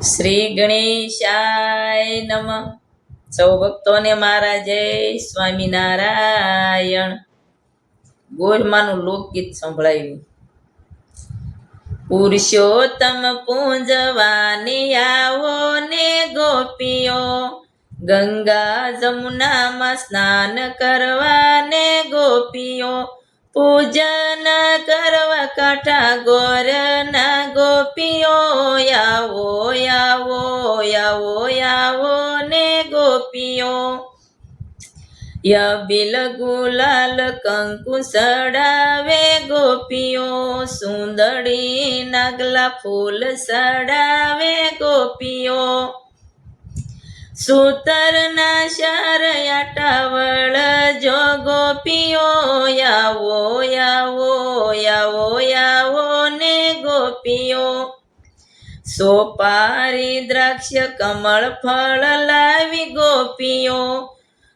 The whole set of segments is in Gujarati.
શ્રી ગણેશાય નમઃ. સૌ ભક્તોને મારા જય સ્વામિનારાયણ. ગોરમાનું લોકગીત સંભળાયું. પુરુષોત્તમ પૂંજવાની આવો ને ગોપીઓ, ગંગા જમુનામાં સ્નાન કરવાને ગોપીઓ, પૂજન કરવા કાંઠા ગોરના ગોપીઓ, આવો આવો આવો આવો ને ગોપીઓ. યબિલ ગુલાલ કંકુ સડાવે ગોપીઓ, સુંદરી નાગલા ફૂલ સડાવે ગોપીઓ, સૂતરના શરયાટાવળ જો ગોપીઓ, આવો આવો આવો આવો ને ગોપીઓ. સોપારી દ્રાક્ષ કમળ ફળ લાવી ગોપીઓ,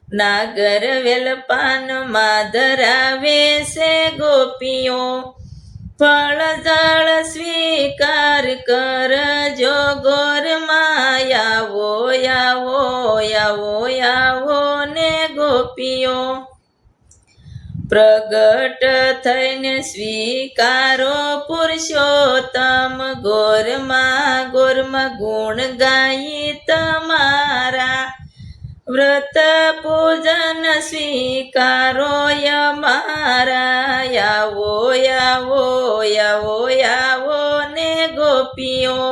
નાગર વેલ પાન ધરાવે છે ગોપીઓ, ફળ જળ સ્વીકાર કરજો ગોરમાં, આવો આવો આવો આવો ને ગોપીઓ. પ્રગટ થઈને સ્વીકારો પુરુષોત્તમ, ગોરમાં ગોરમાં ગુણ ગાઈ તમારા, વ્રત પૂજન સ્વીકારો અમારા, આવો આવો આવો આવો ને ગોપીઓ.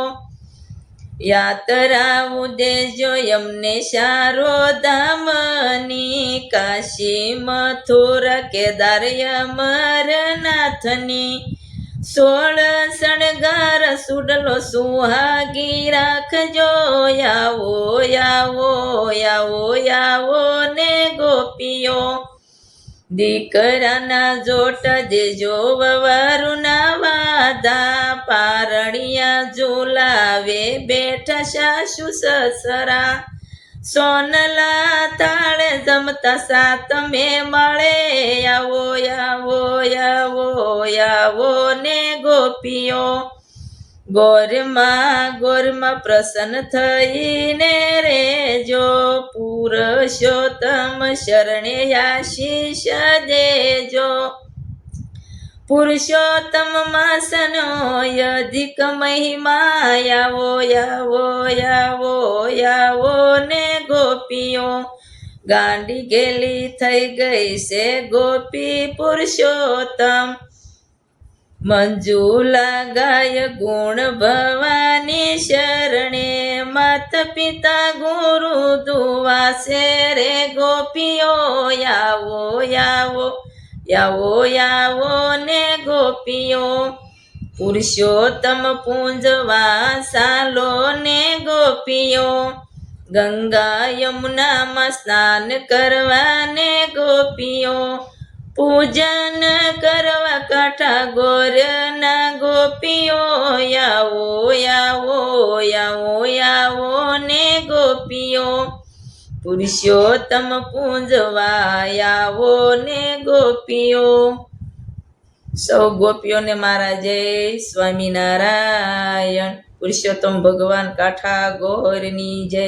યાત્રા ઉદેજો એમને સારો ધામની, કાશી મથુરા કેદાર અમરનાથની, 16 શણગાર સુડલો સુહાગી રાખજો, આવો આવો આવો આવો ને ગોપીઓ. દીકરાના જોટ દેજો વવારુના વાદા, પારણિયા ઝુલાવે બેઠા સાસુ સસરા, સોનલા તાળે જમતા સાતમે મળે, આવો આવો આવો આવો ને ગોપીઓ. ગોરમાં ગોરમાં પ્રસન્ન થઈને રેજો, પુરુષોત્તમ શરણે આશીષ દેજો. પુરુષોત્તમ માસનો અધિક મહિમા, આવો આવો આવો આવો ને ગોપીઓ. ગાંડી ગેલી થઈ ગઈ છે ગોપી પુરુષોત્તમ, મંજુલા ગાય ગુણ ભવાની શરણે, માત પિતા ગુરુ દુવાસે રે ગોપીઓ, આવો આવો આવો આવો ને ગોપીઓ. પુરુષોત્તમ પૂંજવા સાલો ને ગોપીઓ, ગંગા યમુનામાં સ્નાન કરવાને ગોપીઓ, પૂજન કરવા કાંઠા ગોરના ગોપીઓ, આવો આવો આવો આવો ને ગોપીઓ. પુરુષોત્તમ પૂંજવા આવો ને ગોપીઓ. સૌ ગોપીઓને મારા જય સ્વામિનારાયણ. પુરુષોત્તમ ભગવાન કાંઠા ગોરની જય.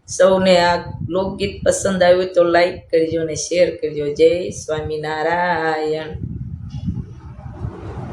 સૌને આ લોકગીત પસંદ આવ્યું તો લાઈક કરજો અને શેર કરજો. જય સ્વામિનારાયણ.